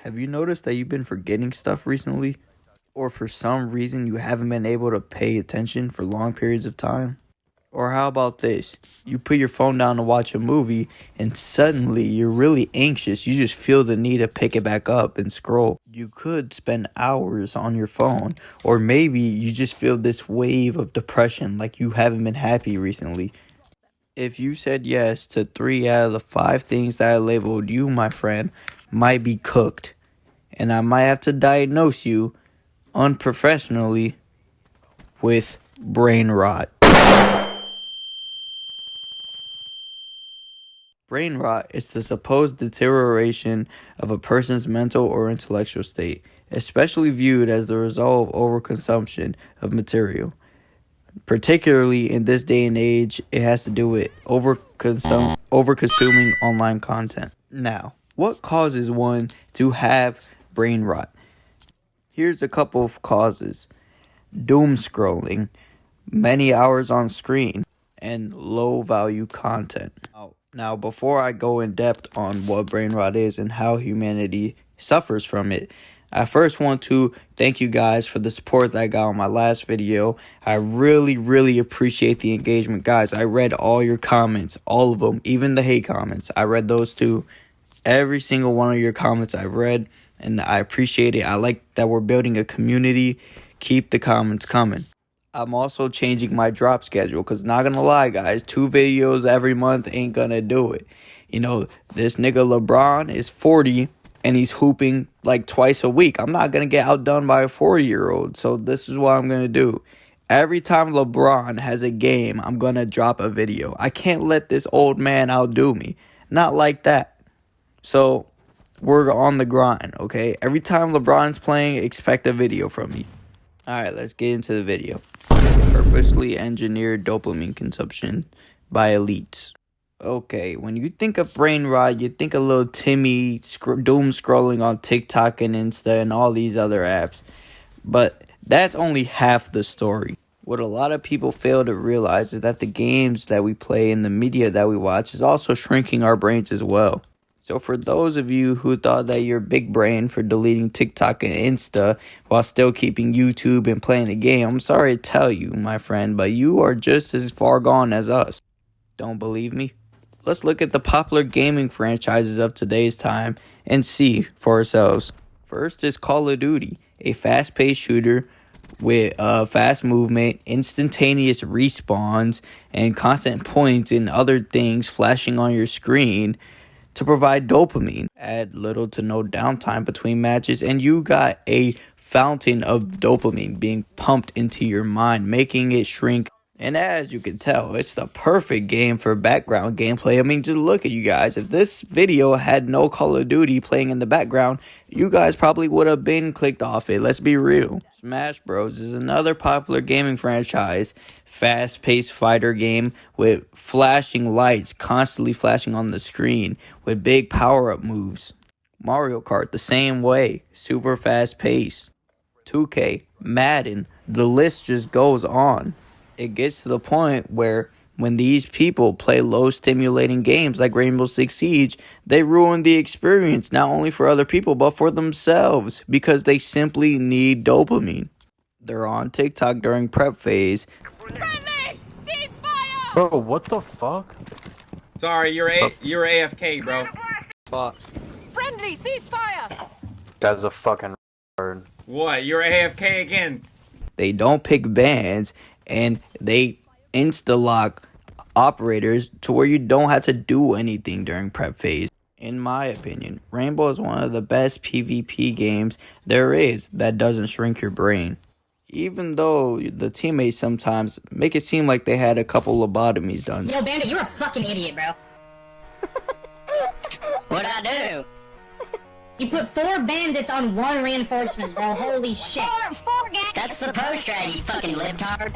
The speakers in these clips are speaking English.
Have you noticed that you've been forgetting stuff recently? Or for some reason you haven't been able to pay attention for long periods of time? Or how about this? You put your phone down to watch a movie and suddenly you're really anxious. You just feel the need to pick it back up and scroll. You could spend hours on your phone, or maybe you just feel this wave of depression like you haven't been happy recently. If you said yes to 3 out of the 5 things that I labeled, you, my friend, might be cooked. And I might have to diagnose you unprofessionally with brain rot. Brain rot is the supposed deterioration of a person's mental or intellectual state, especially viewed as the result of overconsumption of material. Particularly in this day and age, it has to do with overconsuming online content. Now, what causes one to have brain rot? Here's a couple of causes: doom scrolling, many hours on screen, and low value content. Now, before I go in depth on what brain rot is and how humanity suffers from it, I first want to thank you guys for the support that I got on my last video. I really appreciate the engagement, guys. I read all your comments, all of them, even the hate comments. I read those too. Every single one of your comments I read, and I appreciate it. I like that we're building a community. Keep the comments coming. I'm also changing my drop schedule because, not gonna lie, guys, 2 videos every month ain't gonna do it. You know, this nigga LeBron is 40 and he's hooping like twice a week. I'm not gonna get outdone by a 40-year-old. So this is what I'm gonna do. Every time LeBron has a game, I'm gonna drop a video. I can't let this old man outdo me. Not like that. So we're on the grind, okay? Every time LeBron's playing, expect a video from me. Alright, let's get into the video. Purposely engineered dopamine consumption by elites. Okay, when you think of brain rot, you think of little Timmy doom scrolling on TikTok and Insta and all these other apps. But that's only half the story. What a lot of people fail to realize is that the games that we play and the media that we watch is also shrinking our brains as well. So for those of you who thought that you're big brain for deleting TikTok and Insta while still keeping YouTube and playing the game, I'm sorry to tell you, my friend, but you are just as far gone as us. Don't believe me? Let's look at the popular gaming franchises of today's time and see for ourselves. First is Call of Duty, a fast-paced shooter with fast movement, instantaneous respawns, and constant points and other things flashing on your screen to provide dopamine. Add little to no downtime between matches and you got a fountain of dopamine being pumped into your mind, making it shrink. And as you can tell, it's the perfect game for background gameplay. I mean, just look at you guys. If this video had no Call of Duty playing in the background, you guys probably would have been clicked off it. Let's be real. Smash Bros. Is another popular gaming franchise. Fast-paced fighter game with flashing lights constantly flashing on the screen with big power-up moves. Mario Kart, the same way. Super fast-paced. 2K, Madden, the list just goes on. It gets to the point where when these people play low stimulating games like Rainbow Six Siege, they ruin the experience not only for other people but for themselves because they simply need dopamine. They're on TikTok during prep phase. Friendly! Ceasefire! Bro, what the fuck? Sorry, you're AFK, bro. Fox. Friendly! Ceasefire! That's a fucking bird. What? You're AFK again? They don't pick bands and they insta-lock operators to where you don't have to do anything during prep phase. In my opinion, Rainbow is one of the best PvP games there is that doesn't shrink your brain. Even though the teammates sometimes make it seem like they had a couple lobotomies done. Yo, Bandit, you're a fucking idiot, bro. What'd I do? You put 4 bandits on 1 reinforcement, bro. Holy shit. Four That's the pro strat, you fucking libtard.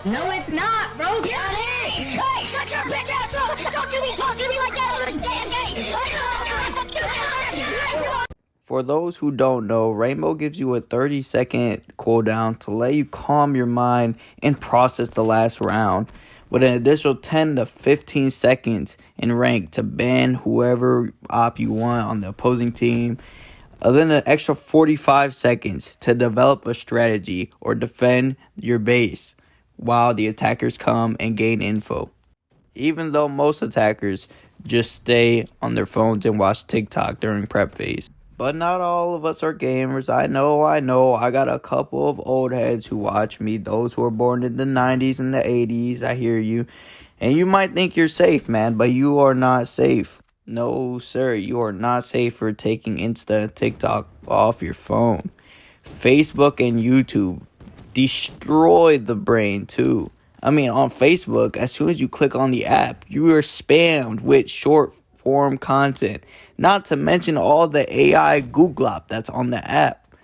No, it's not, bro. Get out of here. Hey, shut your bitch ass up. Don't you be talking to me like that on this damn game. For those who don't know, Rainbow gives you a 30-second cooldown to let you calm your mind and process the last round, with an additional 10 to 15 seconds in rank to ban whoever op you want on the opposing team. then an extra 45 seconds to develop a strategy or defend your base while the attackers come and gain info. Even though most attackers just stay on their phones and watch TikTok during prep phase. But not all of us are gamers. I know. I got a couple of old heads who watch me. Those who were born in the 90s and the 80s. I hear you. And you might think you're safe, man, but you are not safe. No, sir. You are not safe for taking Insta and TikTok off your phone. Facebook and YouTube destroy the brain, too. I mean, on Facebook, as soon as you click on the app, you are spammed with short form content. Not to mention all the AI googlop that's on the app.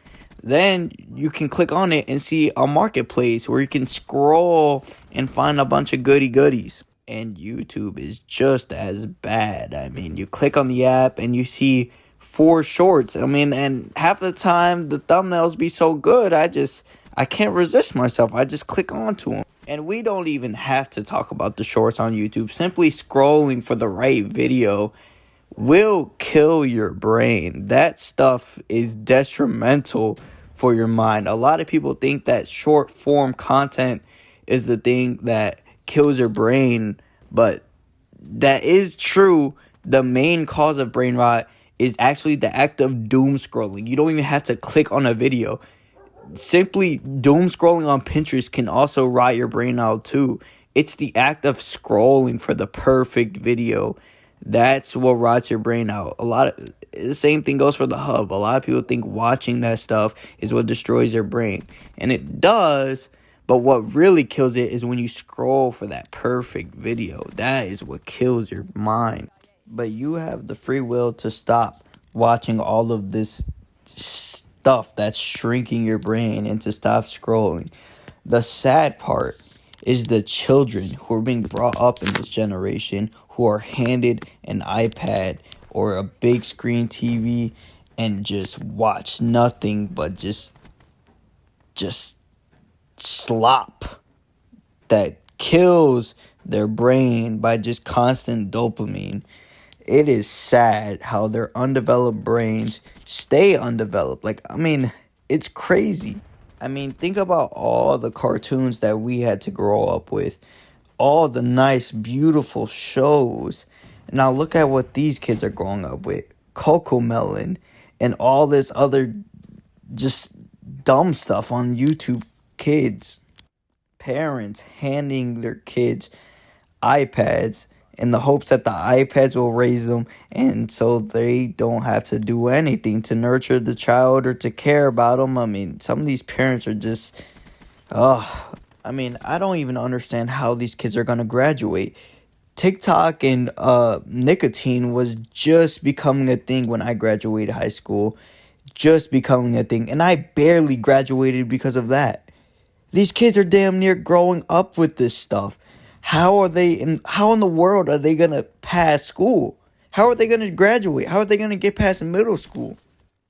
Then you can click on it and see a marketplace where you can scroll and find a bunch of goodies. And YouTube is just as bad. I mean, you click on the app and you see 4 shorts. I mean, and half the time the thumbnails be so good, I can't resist myself. I just click onto them. And we don't even have to talk about the shorts on YouTube. Simply scrolling for the right video will kill your brain. That stuff is detrimental for your mind. A lot of people think that short form content is the thing that kills your brain, but that is true. The main cause of brain rot is actually the act of doom scrolling. You don't even have to click on a video. Simply doom scrolling on Pinterest can also rot your brain out too. It's the act of scrolling for the perfect video. That's what rots your brain out. The same thing goes for the hub. A lot of people think watching that stuff is what destroys your brain. And it does, but what really kills it is when you scroll for that perfect video. That is what kills your mind. But you have the free will to stop watching all of this stuff that's shrinking your brain and to stop scrolling. The sad part is the children who are being brought up in this generation who are handed an iPad or a big screen TV and just watch nothing but just slop that kills their brain by just constant dopamine. It is sad how their undeveloped brains stay undeveloped. It's crazy. Think about all the cartoons that we had to grow up with. All the nice, beautiful shows. Now look at what these kids are growing up with. Cocomelon and all this other just dumb stuff on YouTube Kids. Parents handing their kids iPads in the hopes that the iPads will raise them and so they don't have to do anything to nurture the child or to care about them. Some of these parents are just, I don't even understand how these kids are going to graduate. TikTok and nicotine was just becoming a thing when I graduated high school. Just becoming a thing. And I barely graduated because of that. These kids are damn near growing up with this stuff. How in the world are they going to pass school? How are they going to graduate? How are they going to get past middle school?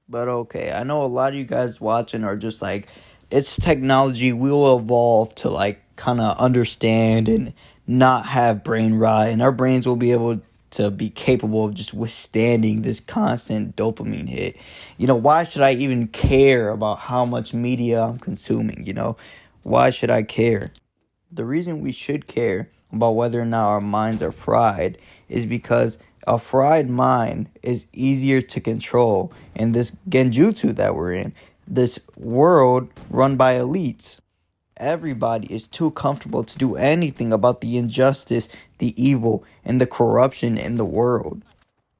But okay, I know a lot of you guys watching are just like, it's technology. We will evolve to kind of understand and not have brain rot. And our brains will be able to be capable of just withstanding this constant dopamine hit. Why should I even care about how much media I'm consuming? Why should I care? The reason we should care about whether or not our minds are fried is because a fried mind is easier to control in this genjutsu that we're in, this world run by elites. Everybody is too comfortable to do anything about the injustice, the evil, and the corruption in the world.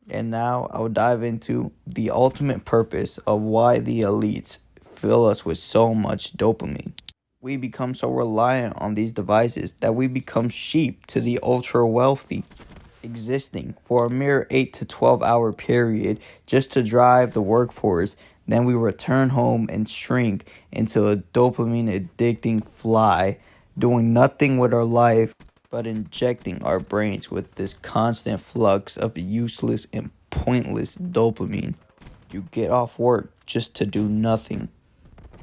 And now I'll dive into the ultimate purpose of why the elites fill us with so much dopamine. We become so reliant on these devices that we become sheep to the ultra wealthy, existing for a mere 8 to 12 hour period just to drive the workforce. Then we return home and shrink into a dopamine addicting fly, doing nothing with our life but injecting our brains with this constant flux of useless and pointless dopamine. You get off work just to do nothing.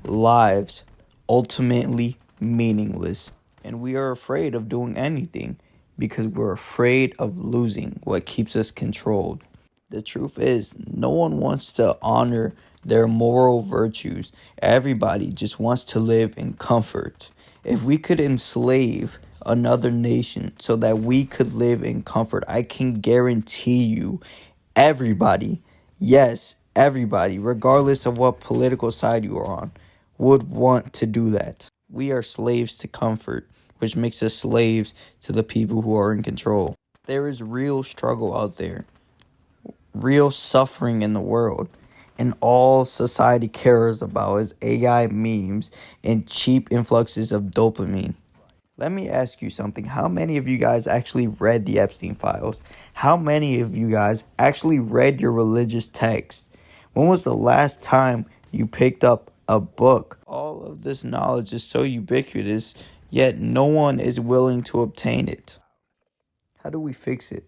Lives ultimately meaningless. And we are afraid of doing anything because we're afraid of losing what keeps us controlled. The truth is, no one wants to honor their moral virtues. Everybody just wants to live in comfort. If we could enslave another nation so that we could live in comfort, I can guarantee you everybody, yes, everybody, regardless of what political side you are on, would want to do that. We are slaves to comfort, which makes us slaves to the people who are in control. There is real struggle out there, real suffering in the world, and all society cares about is AI memes and cheap influxes of dopamine. Let me ask you something. How many of you guys actually read the Epstein files? How many of you guys actually read your religious text? When was the last time you picked up a book? All of this knowledge is so ubiquitous, yet no one is willing to obtain it. How do we fix it?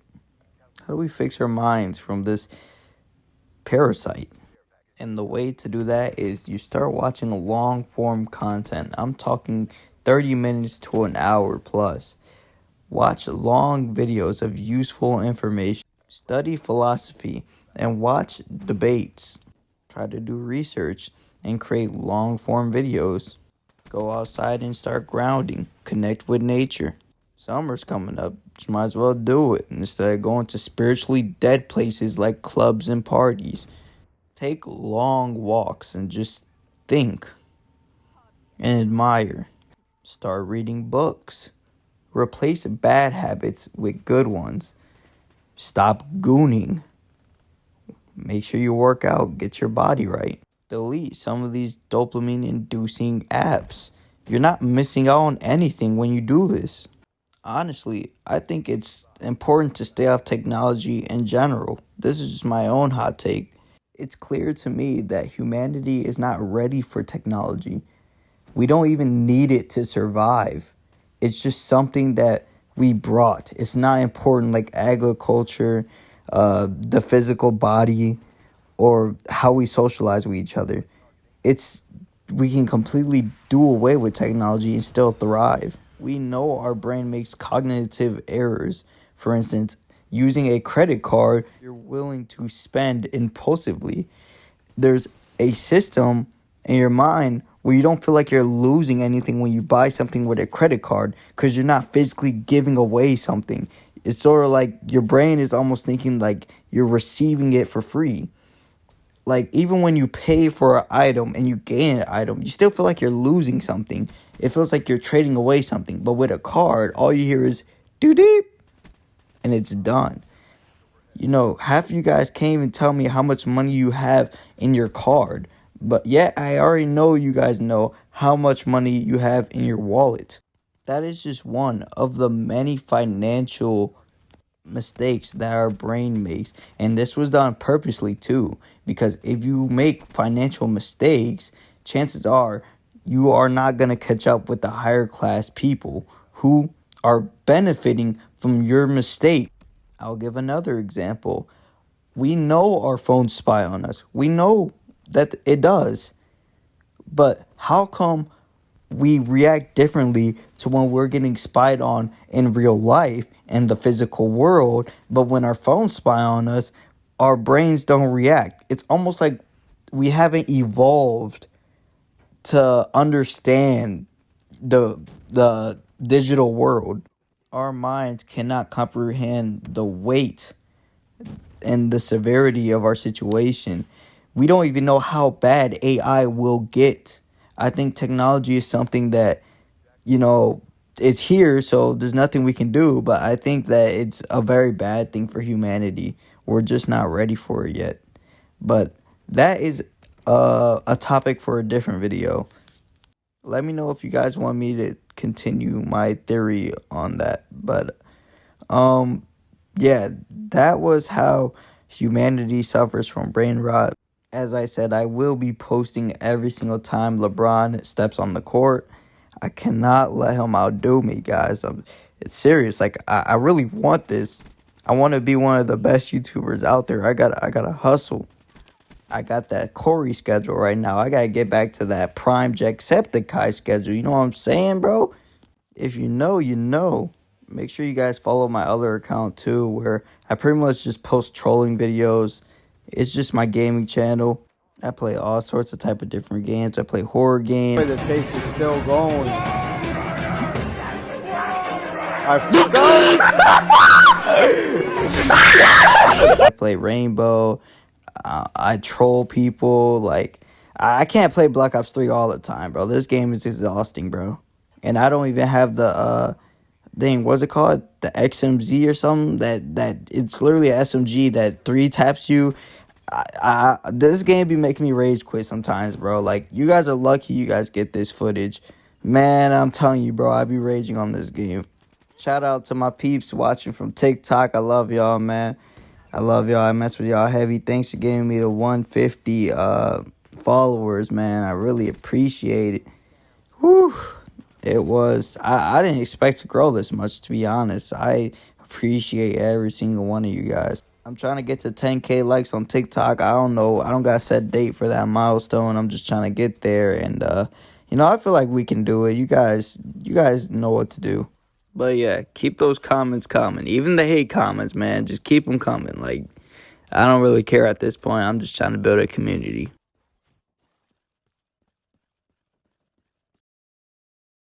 How do we fix our minds from this parasite? And the way to do that is you start watching long form content. I'm talking 30 minutes to an hour plus. Watch long videos of useful information. Study philosophy and watch debates. Try to do research and create long form videos. Go outside and start grounding. Connect with nature. Summer's coming up. You might as well do it instead of going to spiritually dead places like clubs and parties. Take long walks and just think and admire. Start reading books. Replace bad habits with good ones. Stop gooning. Make sure you work out. Get your body right. Delete some of these dopamine-inducing apps. You're not missing out on anything when you do this. Honestly, I think it's important to stay off technology in general. This is just my own hot take. It's clear to me that humanity is not ready for technology. We don't even need it to survive. It's just something that we brought. It's not important like agriculture, the physical body, or how we socialize with each other. We can completely do away with technology and still thrive. We know our brain makes cognitive errors. For instance, using a credit card, you're willing to spend impulsively. There's a system in your mind where you don't feel like you're losing anything when you buy something with a credit card because you're not physically giving away something. It's sort of like your brain is almost thinking like you're receiving it for free. Like even when you pay for an item and you gain an item, you still feel like you're losing something. It feels like you're trading away something. But with a card, all you hear is doo-deep and it's done. You know, half of you guys can't even tell me how much money you have in your card. But yet I already know you guys know how much money you have in your wallet. That is just one of the many financial mistakes that our brain makes. And this was done purposely too. Because if you make financial mistakes, chances are you are not going to catch up with the higher class people who are benefiting from your mistake. I'll give another example. We know our phones spy on us. We know that it does. But how come we react differently to when we're getting spied on in real life in the physical world, but when our phones spy on us, our brains don't react? It's almost like we haven't evolved to understand the digital world. Our minds cannot comprehend the weight and the severity of our situation. We don't even know how bad AI will get. I think technology is something that, it's here, so there's nothing we can do. But I think that it's a very bad thing for humanity. We're just not ready for it yet. But that is a topic for a different video. Let me know if you guys want me to continue my theory on that. But, yeah, that was how humanity suffers from brain rot. As I said, I will be posting every single time LeBron steps on the court. I cannot let him outdo me, guys. It's serious. Like, I really want this. I want to be one of the best YouTubers out there. I gotta hustle. I got that Corey schedule right now. I gotta get back to that Prime Jacksepticeye schedule. You know what I'm saying, bro? If you know, you know. Make sure you guys follow my other account too, where I pretty much just post trolling videos. It's just my gaming channel. I play all sorts of type of different games. I play horror games. The chase is still going. I forgot. I play Rainbow. I troll people. Like, I can't play Black Ops 3 all the time, bro. This game is exhausting, bro. And I don't even have the thing. What's it called? The XMZ or something. That it's literally an SMG that 3 taps you. This game be making me rage quit sometimes, bro. Like, you guys are lucky you guys get this footage. Man, I'm telling you, bro, I be raging on this game. Shout out to my peeps watching from TikTok. I love y'all, man. I love y'all. I mess with y'all heavy. Thanks for giving me the 150 followers, man. I really appreciate it. Whew. It was... I didn't expect to grow this much, to be honest. I appreciate every single one of you guys. I'm trying to get to 10K likes on TikTok. I don't know. I don't got a set date for that milestone. I'm just trying to get there. And, you know, I feel like we can do it. You guys know what to do. But, yeah, keep those comments coming. Even the hate comments, man. Just keep them coming. Like, I don't really care at this point. I'm just trying to build a community.